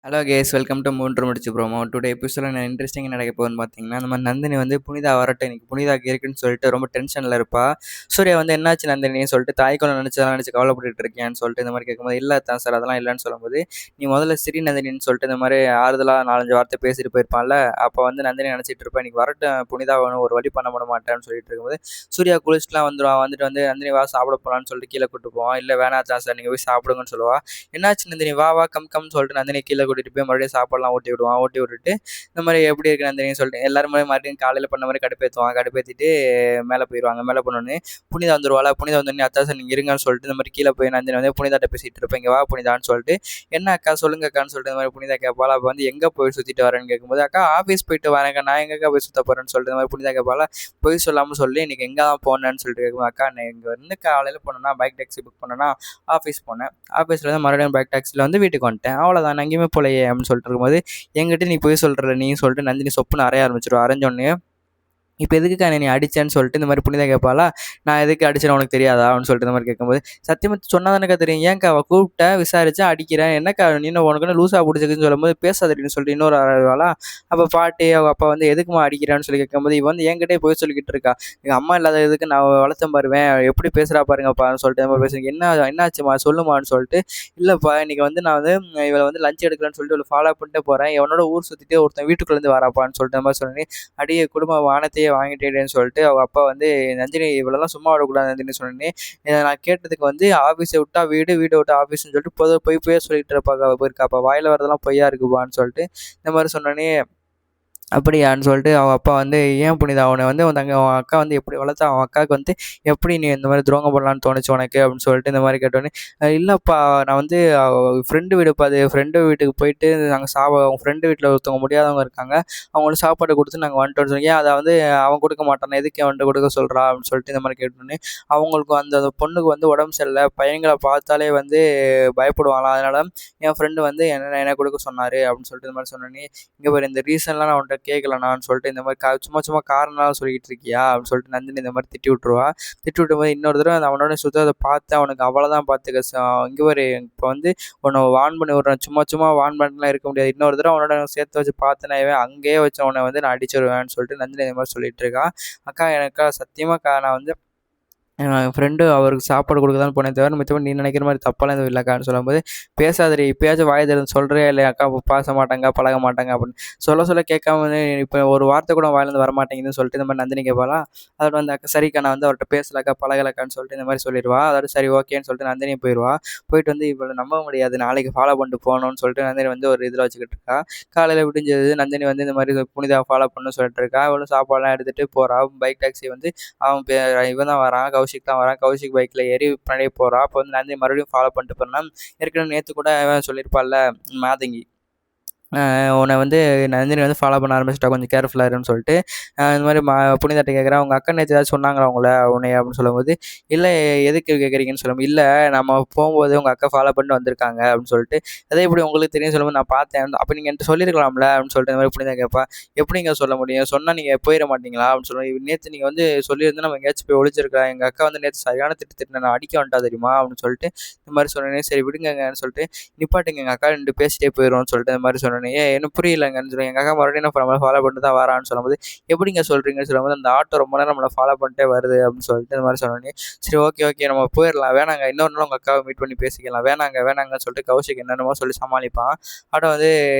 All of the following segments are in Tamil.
ஹலோ கேஸ் வெல்கம் டு மூன்று முடிச்சு ப்ரோமோ. டுடே எபிசோட நான் இன்ட்ரெஸ்டிங்காக நடக்க போகுதுன்னு பார்த்தீங்கன்னா, நம்ம நந்தினி வந்து புனிதா வரட்டும், இன்னைக்கு புனிதா இருக்குன்னு சொல்லிட்டு ரொம்ப டென்ஷனில் இருப்பா. சூர்யா வந்து என்னாச்சு நந்தினின்னு சொல்லிட்டு தாய்க்குள்ள நினச்சி கவலைப்பட்டுட்டு இருக்கேன்னு சொல்லிட்டு இந்த மாதிரி கேட்கும்போது, இல்லை தான் சார் அதெல்லாம் இல்லைன்னு சொல்லும்போது, நீ முதல்ல சிரி நந்தினின்னு சொல்லிட்டு இந்த மாதிரி ஆறுதலாக 4-5 வார்த்தை பேசிட்டு போயிருப்பான்ல. அப்போ வந்து நந்தினி நினச்சிட்டு இருப்பேன், இன்னைக்கு வரட்டும் புனிதா ஒரு வழி பண்ண மாட்டேன்னு சொல்லிட்டு இருக்கும்போது, சூர்யா குளிச்சுட்டுலாம் வந்துடுவான். வந்துட்டு வந்து நந்தினி வா சாப்பிட போகலான்னு சொல்லிட்டு கீழே கூட்டு போவான். இல்லை வேணா தான் சார் நீங்கள் போய் சாப்பிடுங்கன்னு சொல்லுவா. என்னாச்சு நந்தினி வா வா கம்னு சொல்லிட்டு நந்தினி கீழே கூட்டிட்டு போய் மறுபடியும் சாப்பாடுலாம் ஊட்டி விடுவான். ஊட்டி விட்டுட்டு இந்த மாதிரி எப்படி இருக்கு நந்தினின்னு சொல்லிட்டு எல்லாரும் மறுபடியும் காலையில் பண்ண மாதிரி கடுப்பேற்றுவான். கடுப்பேற்றிட்டு மேலே போயிடுவாங்க. மேலே போனோடனே புனிதா வந்துருவாளா. புனிதா வந்தோடனே அத்தா சார் நீங்கள் இருங்கன்னு சொல்லிட்டு இந்த மாதிரி கீழே போய் நந்தினி வந்து புனிதாட்ட பேசிட்டு இருப்பேன். இங்கே வா புனிதான்னு சொல்லிட்டு, என்ன அக்கா சொல்லுங்க அக்கான்னு சொல்லிட்டு இந்த மாதிரி புனிதா கேட்பாளா. அப்போ வந்து எங்கே போய் சுற்றிட்டு வரேன்னு கேட்கும்போது, அக்கா ஆஃபீஸ் போயிட்டு வரேங்க, நான் எங்கக்கா போய் சுற்ற போகிறேன்னு சொல்லிட்டு இந்த மாதிரி புனிதா கேட்பாளா. போய் சொல்லாமல் சொல்லி இன்னைக்கு எங்கே தான் போனேன்னு சொல்லிட்டு கேட்கும்போது, அக்கா நான் இங்கே வந்து காலையில் போனேன்னா பைக் டாக்ஸி புக் பண்ணேன்னா ஆஃபீஸ் போனேன். ஆஃபீஸில் வந்து மறுபடியும் பைக் டாக்ஸியில் வந்து வீட்டுக்கு வந்துட்டேன். அவ்வளோதான், நான் எங்கேயுமே போலையே அப்படின்னு சொல்லிட்டு இருக்கும்போது, என்கிட்ட நீ போய் சொல்கிற நீ சொல்லிட்டு நந்தினி சொப்புன்னு அறைய ஆரம்பிச்சிடும். அரைஞ்சோடனே இப்போ எதுக்குக்கா நீ அடிச்சேன்னு சொல்லிட்டு இந்த மாதிரி புனிதா கேட்பாளா. நான் எதுக்கு அடிச்சேன்னு உனக்கு தெரியாதா அப்படின்னு சொல்லிட்டு இந்த மாதிரி கேட்கும்போது, சத்தியமாக சொன்னா தானேக்கா தெரியும், ஏன்க்கா அவள் கூப்பிட்டேன் விசாரிச்சேன் அடிக்கிறேன், என்னக்கா நீ உனக்குன்னு லூஸாக பிடிச்சிருக்குன்னு சொல்லும்போது பேசாதடின்னு சொல்லிட்டு இன்னொரு ஆளாளா. அப்போ பாட்டி அவங்க அப்பா வந்து எதுக்குமா அடிக்கிறான்னு சொல்லி கேட்கும்போது, இவன் வந்து என்கிட்டே போய் சொல்லிக்கிட்டு இருக்கா, எங்கள் அம்மா இல்லாத எதுக்கு நான் வளர்த்தம் பாருவேன், எப்படி பேசுகிறா பாருங்கப்பான்னு சொல்லிட்டு இந்த மாதிரி பேசுறேன். என்னாச்சுமா சொல்லுமான்னு சொல்லிட்டு, இல்லைப்பா இன்னைக்கு வந்து நான் வந்து இவளை வந்து லஞ்ச் எடுக்கலான்னு சொல்லிட்டு இவளை ஃபாலோ பண்ணிட்டு போகிறேன், இவனோட ஊர் சுற்றிட்டு ஒருத்தன் வீட்டுக்குள்ளேருந்து வராப்பான்னு சொல்லிட்டு இந்த மாதிரி சொன்னேன். அடியே குடும்ப வானத்தையே வாங்கிட்டேன்னு சொல்லிட்டு அவங்க அப்பா வந்து, நந்தினி இவ்வளோலாம் சும்மா விடக்கூடாது நந்தினி சொன்னேன். நான் கேட்டதுக்கு வந்து ஆஃபீஸை விட்டா வீடு, வீடை விட்டா ஆஃபீஸ்ன்னு சொல்லிட்டு போய் போய் சொல்லிட்டு இருப்பாங்க போயிருக்காப்பா, வாயில் வரதெல்லாம் பொய்யா இருக்குப்பான்னு சொல்லிட்டு இந்த மாதிரி சொன்னோன்னே, அப்படியான்னு சொல்லிட்டு அவன் அப்பா வந்து, ஏன் புனிதா அவனை வந்து உன் அக்கா வந்து எப்படி வளர்த்தா, அவன் அக்காவுக்கு வந்து எப்படி நீ இந்த மாதிரி துரோகம் பண்ணலான்னு தோணுச்சு உனக்கு அப்படின்னு சொல்லிட்டு இந்த மாதிரி கேட்டோன்னே, இல்லைப்பா நான் வந்து ஃப்ரெண்டு வீடுப்பா, அது ஃப்ரெண்டு வீட்டுக்கு போயிட்டு நாங்கள் அவங்க ஃப்ரெண்டு வீட்டில் ஒருத்தவங்க முடியாதவங்க இருக்காங்க, அவங்களுக்கு சாப்பாடு கொடுத்து நாங்கள் வந்துட்டோம்னு சொல்லி, ஏன் அதை வந்து அவன் கொடுக்க மாட்டான், எதுக்கு அவன்கிட்ட கொடுக்க சொல்கிறா அப்படின்னு சொல்லிட்டு இந்த மாதிரி கேட்டோன்னே, அவங்களுக்கு அந்த பொண்ணுக்கு வந்து உடம்பு சரியில்லை, பையன்களை பார்த்தாலே வந்து பயப்படுவாங்களாம், அதனால என் ஃப்ரெண்டு வந்து என்ன கொடுக்க சொன்னார் அப்படின்னு சொல்லிட்டு இந்த மாதிரி சொன்னோன்னே, இங்கே பாரு இந்த ரீசன்லாம் நான் உன்ட்ட கேட்கலண்ணான்னு சொல்லிட்டு இந்த மாதிரி சும்மா சும்மா காரணம்லாம் சொல்லிக்கிட்டு இருக்கியா அப்படின்னு சொல்லிட்டு நந்தினி இந்த மாதிரி திட்டி விட்ருவா. திட்டி விட்டும்போது இன்னொரு தடவை அந்த அவனோட சுத்தத்தை பார்த்து அவனுக்கு அவ்வளோதான் பார்த்துக்க, இங்கே ஒரு இப்போ வந்து உன்னை வான் பண்ணி விட்றேன், சும்மா சும்மா வான் பண்ணிலாம் இருக்க முடியாது, இன்னொரு தடவை அவனோட சேர்த்து வச்சு பார்த்தேனாவே அங்கேயே வச்சு அவனை வந்து நான் அடிச்சிருவேன்னு சொல்லிட்டு நந்தினி இந்த மாதிரி சொல்லிட்டு இருக்கான். அக்கா எனக்கா சத்தியமாக்கா நான் வந்து என் ஃப்ரெண்டு அவருக்கு சாப்பாடு கொடுக்க தான் போனேன் தவிர மித்தபடி நீ நினைக்கிற மாதிரி தப்பாலாம் எதுவும் இல்லைக்கான்னு சொல்லும்போது, பேசாதடி இப்போயாச்சும் வாய் திறந்து சொல்கிறியா இல்லையா அக்கா பாச மாட்டாங்க பழக மாட்டாங்க அப்படின்னு சொல்ல கேட்காம வந்து இப்போ ஒரு வார்த்தை கூட வாயிலேருந்து வரமாட்டேங்குதுன்னு சொல்லிட்டு இந்த மாதிரி நந்தினி கேட்பாளா. அதோட வந்து அக்கா சரிக்கா நான் வந்து அவர்கிட்ட பேசலக்கா பழகலக்கான்னு சொல்லிட்டு இந்த மாதிரி சொல்லிடுவா. அதோட சரி ஓகேன்னு சொல்லிட்டு நந்தினி போயிடுவா. போயிட்டு வந்து இவளை நம்ப முடியாது, நாளைக்கு ஃபாலோ பண்ணிட்டு போகணும்னு சொல்லிட்டு நந்தினி வந்து ஒரு இதில் வச்சுக்கிட்டு இருக்கா. காலையில் விடிஞ்சது நந்தினி வந்து இந்த மாதிரி புனிதா ஃபாலோ பண்ணணும்னு சொல்லிட்டு இருக்கா. அவளும் சாப்பாடுலாம் எடுத்துகிட்டு போகிறா. பைக் டாக்ஸி வந்து அவன் இவன் தான் வரான், கௌஷிக் தான் வரான். கௌஷிக் பைக்கில் ஏறி பின்னாடியே போகிறான். அப்போ வந்து நந்தினி மறுபடியும் ஃபாலோ பண்ணிட்டு போனான். ஏற்கனவே நேற்று கூட சொல்லியிருப்பாள்ல மாதங்கி, உன்னை வந்து நந்தினி வந்து ஃபாலோ பண்ண ஆரம்பிச்சிட்டா, கொஞ்சம் கேர்ஃபுல்லாக இருன்னு சொல்லிட்டு இந்த மாதிரி புனிதாட்ட கேட்குறேன், அவங்க அக்கா நேற்று ஏதாச்சும் சொன்னாங்களா உங்களை உன்னை அப்படின்னு சொல்லும்போது, இல்லை எதுக்கு கேட்குறீங்கன்னு சொல்லும்போது, இல்லை நம்ம போகும்போது உங்கள் அக்கா ஃபாலோ பண்ணிட்டு வந்திருக்காங்க அப்படின்னு சொல்லிட்டு, அதே இப்படி உங்களுக்கு தெரியும் சொல்லும்போது நான் பார்த்தேன், அப்போ நீங்கள் என்கிட்ட சொல்லியிருக்கலாம்ல அப்படின்னு சொல்லிட்டு இந்த மாதிரி புனிதா கேட்பா. எப்படிங்க சொல்ல முடியும், சொன்னால் நீங்கள் போயிட மாட்டீங்களா அப்படின்னு சொல்லுவோம். நேற்று நீங்கள் வந்து சொல்லியிருந்தா நம்ம எங்கேயாச்சும் போய் ஒழிச்சிருக்கலாம், எங்கள் அக்கா வந்து நேற்று சரியான திட்டு நான் அடிக்க வந்துட்டா தெரியுமா அப்படின்னு சொல்லிட்டு இந்த மாதிரி சொன்னேனே. சரி விடுங்கன்னு சொல்லிட்டு நிப்பாட்டுங்க, எங்கள் அக்கா ரெண்டு பேசிட்டே போயிடுவோம்னு சொல்லிட்டு இந்த மாதிரி சொன்னேன். எனக்கு புரியலைங்கன்னு சொல்லி எங்கள் அக்கா மறுபடியும் நம்மளை ஃபாலோ பண்ணிட்டு தான் வரான்னு சொல்லும்போது, எப்படிங்க சொல்கிறீங்கன்னு சொல்லும்போது, அந்த ஆட்டோ ரொம்ப நேரம் நம்மளை ஃபாலோ பண்ணிட்டே வருது அப்படின்னு சொல்லிட்டு இந்த மாதிரி சொன்னோன்னே, சரி ஓகே நம்ம போயிடலாம், வேணாங்க இன்னொரு நாள் உங்கள் அக்காவை மீட் பண்ணி பேசிக்கலாம், வேணாங்கன்னு சொல்லிட்டு கௌஷிக் என்னென்னமோ சொல்லி சமாளிப்பான். ஆட்டோ வந்து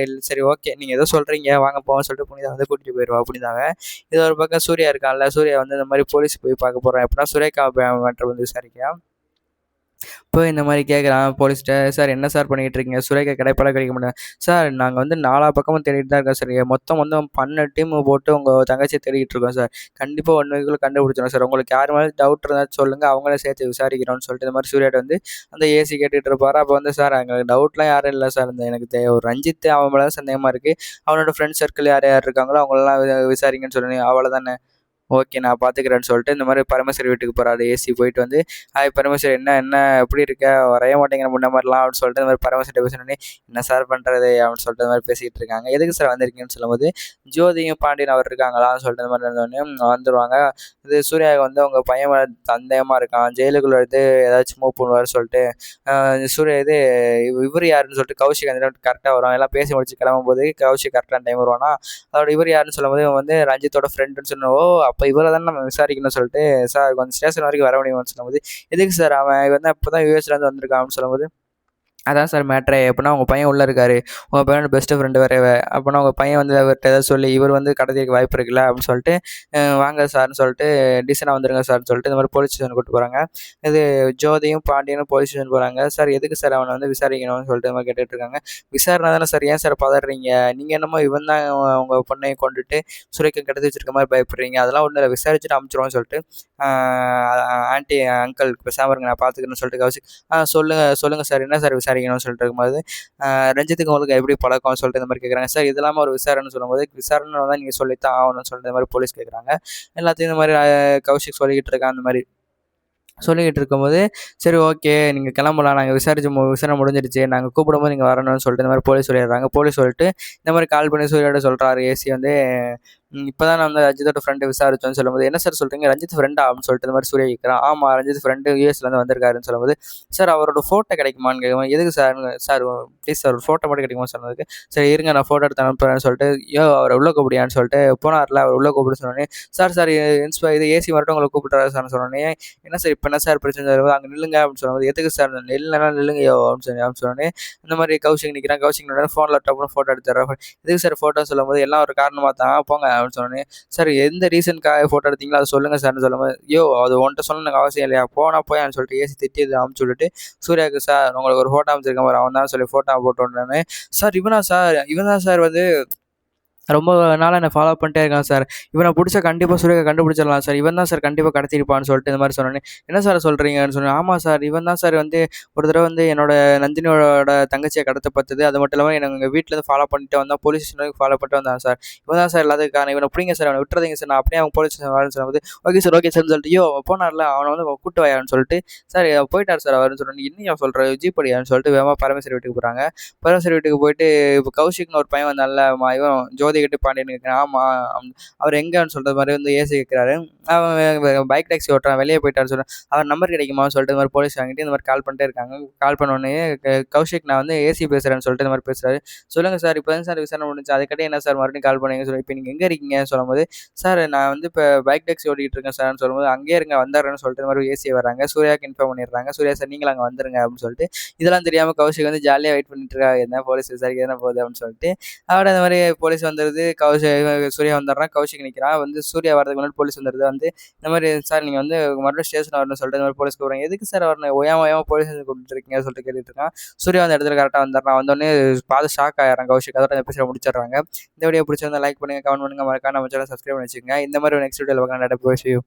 சரி ஓகே நீங்கள் ஏதோ சொல்கிறீங்க வாங்க போவோம்னு சொல்லிட்டு புனிதா வந்து கூட்டிகிட்டு போயிடுவா. புனிதாவை இது ஒரு பக்கம் சூர்யா இருக்கான்ல, சூர்யா வந்து இந்த மாதிரி போலீஸ் போய் பார்க்க போகிறான், எப்படின்னா சுரேகா மேட்டர் வந்து விசாரிக்க இப்போ இந்த மாதிரி கேட்குறான் போலீஸ்கிட்ட, சார் என்ன சார் பண்ணிகிட்டு இருக்கீங்க, சுரேகா கிடைப்பால கிடைக்க மாட்டேன் சார், நாங்கள் வந்து நாலா பக்கமும் தேடிட்டு தான் இருக்கோம் சார், மொத்தம் வந்து 12 டீம் போட்டு உங்கள் தங்கச்சியை தேடிக்கிட்டு இருக்கோம் சார், கண்டிப்பாக 1 வீக்குள்ளே கண்டுபிடிச்சிடும் சார், உங்களுக்கு யார் மேலே டவுட் இருந்தால் சொல்லுங்கள், அவங்களே சேர்த்து விசாரிக்கிறோம்னு சொல்லிட்டு இந்த மாதிரி சூர்யாட்ட வந்து அந்த ஏசி கேட்டுகிட்டு இருப்பார். அப்போ வந்து சார் எங்களுக்கு டவுட்லாம் யாரும் இல்லை சார், இந்த எனக்கு ஒரு ரஞ்சித் அவன் மேலே சந்தேகமாக இருக்குது, அவனோட ஃப்ரெண்ட் சர்க்கிள் யார் யார் இருக்காங்களோ அவங்களெல்லாம் விசாரிங்கன்னு சொல்லி அவ்வளோதானே, ஓகே நான் பார்த்துக்கிறேன்னு சொல்லிட்டு இந்த மாதிரி பரமேஸ்வரி வீட்டுக்கு போகிறாரு ஏசி. போயிட்டு வந்து ஹாய் பரமேஸ்வரி, என்ன என்ன எப்படி இருக்க, வரைய மாட்டேங்கிற முன்ன மாதிரிலாம் அப்படின்னு சொல்லிட்டு இந்த மாதிரி பரமேஸ்வரி பேசணுன்னே, என்ன சார் பண்ணுறது அப்படின்னு சொல்லிட்டு இந்த மாதிரி பேசிக்கிட்டு இருக்காங்க. எதுக்கு சார் வந்திருக்கீங்கன்னு சொல்லும்போது, ஜோதியும் பாண்டியன் அவர் இருக்காங்களான்னு சொல்லிட்டு இந்த மாதிரி இருந்தோடனே வந்துடுவாங்க. இது சூர்யா வந்து உங்கள் பையன் மேல சந்தேகமாக இருக்கான், ஜெயிலுக்குள்ள எடுத்து ஏதாச்சும் மூவ் பண்ணுவார் சொல்லிட்டு சூர்யா இது இவர் யாருன்னு சொல்லிட்டு கௌஷிக் அந்த கரெக்டாக வரும். எல்லாம் பேசி முடிச்சு கிளம்பும்போது கௌஷிக் கரெக்டான டைம் வருவானா, அதோட இவர் யாருன்னு சொல்லும்போது இவன் வந்து ரஞ்சித்தோட ஃப்ரெண்டுன்னு சொன்னோம். ஓ அப்போ இவரை தானே நம்ம விசாரிக்கணும்னு சொல்லிட்டு, சார் கொஞ்சம் ஸ்டேஷன் வரைக்கும் வர முடியுமான்னு சொல்லும்போது, எதுக்கு சார் அவன் வந்து இப்போ தான் யூஎஸ்லேருந்து வந்திருக்கான் அப்படின்னு சொல்லும்போது, அதான் சார் மேட்ரே. எப்படின்னா உங்கள் பையன் உள்ளே இருக்காரு, உங்கள் பையனோட பெஸ்ட்டு ஃப்ரெண்டு வேற அப்போனா உங்கள் பையன் வந்து அவர்கிட்ட ஏதாவது சொல்லி இவர் வந்து கடத்திக்கு வாய்ப்பு இருக்குல்ல அப்படின்னு சொல்லிட்டு, வாங்க சார்னு சொல்லிட்டு டீசெண்டாக வந்துருங்க சார்னு சொல்லிட்டு இந்த மாதிரி போலீஸ் ஸ்டேஷன் கூப்பிட்டு போகிறாங்க. இது ஜோதியும் பாண்டியனும் போலீஸ் ஸ்டேஷன் போகிறாங்க. சார் எதுக்கு சார் அவனை வந்து விசாரிக்கணும்னு சொல்லிட்டு இந்த மாதிரி கேட்டுட்டு இருக்காங்க. விசாரணை தானே சார், ஏன் சார் பதறீங்க, நீங்கள் என்னமோ இவன் தான் உங்கள் பொண்ணையை கொண்டுட்டு சுரைக்கு கடத்தி வச்சிருக்க மாதிரி பயப்படுறீங்க, அதெல்லாம் ஒன்றும் இல்லை, விசாரிச்சுட்டு அமுச்சிருவோம்னு சொல்லிட்டு ஆன்ட்டி அங்கிள் பேசாமல் இருங்க நான் பார்த்துக்கிறேன்னு சொல்லிட்டு கௌஷிக் சொல்லுங்கள் சார் என்ன சார் விசாரிக்கணும்னு சொல்லிட்டு இருக்கும்போது, ரஞ்சித்துக்கு உங்களுக்கு எப்படி பழக்கம்னு சொல்லிட்டு இந்த மாதிரி கேட்குறாங்க. சார் இது இல்லாமல் ஒரு விசாரணைன்னு சொல்லும்போது, விசாரணை தான் நீங்கள் சொல்லித்தான் ஆகணும்னு சொல்லிட்டு இந்த மாதிரி போலீஸ் கேட்குறாங்க. எல்லாத்தையும் இந்த மாதிரி கௌஷிக் சொல்லிக்கிட்டு இருக்கான். அந்த மாதிரி சொல்லிக்கிட்டு இருக்கும்போது, சரி ஓகே நீங்கள் கிளம்பலாம், நாங்கள் விசாரணை முடிஞ்சிடுச்சு, நாங்கள் கூப்பிடும்போது நீங்கள் வரணும்னு சொல்லிட்டு இந்த மாதிரி போலீஸ் சொல்லிடுறாங்க. போலீஸ் சொல்லிட்டு இந்த மாதிரி கால் பண்ணி சூர்யாட்ட சொல்கிறாரு ஏசி வந்து, இப்போ தான் நான் வந்து ரஞ்சித்தோட ஃப்ரெண்டு விசாரிச்சோன்னு சொல்லும்போது, என்ன சார் சொல்கிறீங்க, ரஞ்சித் ஃப்ரெண்டா அப்படின்னு சொல்லிட்டு இந்த மாதிரி சூர்யா கேட்குறான். ஆமாம் ரஞ்சித் ஃப்ரெண்டு யூஎஸ்லேருந்து வந்திருக்காருன்னு சொல்லும்போது, சார் அவரோட ஃபோட்டோ கிடைக்குமான்னு கேட்கும்போது, எதுக்கு சார், சார் ப்ளீஸ் சார் ஒரு ஃபோட்டோ மட்டும் கிடைக்குமான்னு சொன்னதுக்கு, சரி இருங்க நான் ஃபோட்டோ எடுத்து அனுப்புறேன்னு சொல்லிட்டு, அவரை உள்ளே கூப்பிடியான்னு சொல்லிட்டு போனார்ல, அவர் உள்ளே கூப்பிட்டு சொன்னோன்னே, சார் இது ஏசி மட்டும் உங்களை கூப்பிட்டுறாரு சார்னு சொன்னோன்னே, என்ன சார் இப்போ என்ன சார் பிரச்சனை வரும்போது அங்கே நில்லுங்க அப்படின்னு சொல்லும்போது, எதுக்கு சார் நில்லுங்க அப்படின்னு சொன்னோன்னே, இந்த மாதிரி கௌஷிக் நிற்கிறான். கௌஷிக் ஃபோனில் டப்புன்னு ஃபோட்டோ எடுத்துடுறேன். எதுக்கு சார் ஃபோட்டோன்னு சொல்லும்போது, எல்லாம் ஒரு காரணமாக தான் போங்க அப்படின்னு சொன்னோன்னே, சார் எந்த ரீசனுக்காக ஃபோட்டோ எடுத்தீங்களோ அதை சொல்லுங்கள் சார்னு சொல்லும்போது, அது உன்ட்ட சொல்லணும் எனக்கு அவசியம் இல்லையா, போயான்னு சொல்லிட்டு ஏசி திட்டி அமுச்சு விட்டுட்டு சூர்யாவுக்கு, சார் உங்களுக்கு ஒரு ஃபோட்டோ அமைச்சிருக்கேன் பாரு, அவன் தான் சொல்லி ஃபோட்டோ போட்டு விட்டோன்னே, சார் இவன் தான் சார் வந்து ரொம்ப நாளாக என்னை ஃபாலோ பண்ணிட்டே இருக்கான் சார், இவனை பிடிச்சா கண்டிப்பாக சூர்யா கண்டுபிடிச்சிடலாம் சார், இவன் தான் சார் கண்டிப்பாக கடத்திருப்பான்னு சொல்லிட்டு இந்த மாதிரி சொன்னோன்னே, என்ன சார் சொல்கிறீங்கன்னு சொன்னேன். ஆமாம் சார் இவன் தான் சார் வந்து ஒரு தடவை வந்து என்னோட நந்தினியோட தங்கச்சியை கடத்த பார்த்தது, அது மட்டும் இல்லாமல் எனக்கு எங்கள் வீட்டிலேருந்து ஃபாலோ பண்ணிட்டு வந்தான், போலீஸ் ஸ்டேஷன் வரைக்கும் ஃபாலோ பண்ணிட்டு வந்தான் சார், இவன் தான் சார் எல்லாத்துக்கும் காரணம், இவனை பிடிங்க சார், அவனை விட்டுறதீங்க சார், நான் அப்படியே அவன் போலீஸ் ஸ்டேஷன் வரேன்னு சொல்லும்போது, ஓகே சார்னு சொல்லிட்டு, போனார்ல அவனை வந்து கூட்டு வாயான்னு சொல்லிட்டு, சார் போயிட்டார் சார் அவருன்னு சொன்னோன்னே, இன்னும் சொல்கிற ஜீப்படியான்னு சொல்லிட்டு வேகமாக பரமேஸ்வரி வீட்டுக்கு போகிறாங்க. பரமேஸ்வரி வீட்டுக்கு போயிட்டு இப்போ கௌஷிக்னு ஒரு பையன் வந்தான்ல, இவன் ஜோதி கிட்ட பாண்டியன் கேட்குறான். ஆமாம் அவர் எங்கன்னு சொல்கிற மாதிரி வந்து ஏசி கேட்குறாரு. அவன் பைக் டாக்ஸி ஓட்டுறான், வெளியே போயிட்டான்னு சொல்கிறேன். அவர் நம்பர் கிடைக்குமான்னு சொல்லிட்டு இந்த மாதிரி போலீஸ் வாங்கிட்டு இந்த மாதிரி கால் பண்ணிட்டே இருக்காங்க. கால் பண்ணோடனே கௌஷிக் நான் வந்து ஏசி பேசுகிறேன்னு சொல்லிட்டு இந்த மாதிரி பேசுகிறாரு. சொல்லுங்கள் சார் இப்போ தான் சார் விசாரணை முடிஞ்சு, அதுக்கட்டி என்ன சார் மறுபடியும் கால் பண்ணுங்க சொல்லி, இப்போ நீங்கள் எங்கே இருக்கீங்கன்னு சொல்லும்போது, சார் நான் வந்து இப்போ பைக் டாக்ஸி ஓட்டிகிட்டு இருக்கேன் சார்னு சொல்லும்போது, அங்கேயே இருங்க வந்துடுறேன்னு சொல்லிட்டு இந்த மாதிரி ஏசியை வராங்க. சூர்யாவுக்கு இன்ஃபார்ம் பண்ணிடுறாங்க. சூர்யா சார் நீங்களும் அங்கே வந்துருங்க அப்படின்னு சொல்லிட்டு, இதெல்லாம் தெரியாமல் கௌஷிக் வந்து ஜாலியாக வெயிட் பண்ணிட்டு இருக்கா, என்ன போலீஸ் விசாரிக்க தானே போகுது அப்படின்னு சொல்லிட்டு, அவட இந்த மாதிரி போலீஸ் வந்துடுது. சூர்யா வந்துடுறான். கௌஷிக் நிற்கிறான். வந்து சூர்யா வரதுக்கு முன்னாடி போலீஸ் வந்துடுது. வந்து இந்த மாதிரி சார் நீங்கள் வந்து மறுபடியும் ஸ்டேஷன் வரணும்னு சொல்லிட்டு இந்த மாதிரி போலீஸ் கூப்பிட்றாங்க. எதுக்கு சார் வரணும், ஓயாம போலீஸ் கூப்பிட்டு இருக்கீங்க சொல்லிட்டு கேட்டுட்டு இருக்கான். சூர்யா அந்த இடத்துல கரெக்டாக வந்துடுறான். வந்தோடனே பார்த்து ஷாக் ஆகிறான் கௌஷிக். அதோட இந்த எபிசோட முடிச்சிடுறாங்க. இந்த வீடியோ பிடிச்சிருந்தா லைக் பண்ணுங்கள், கமெண்ட் பண்ணுங்கள், மறக்காம நம்ம சேனல் சப்ஸ்கிரைப் பண்ணி வச்சுக்கோங்க. இந்த மாதிரி நெக்ஸ்ட் வீடியோவில் பார்க்கலாம். Tata bye, see you.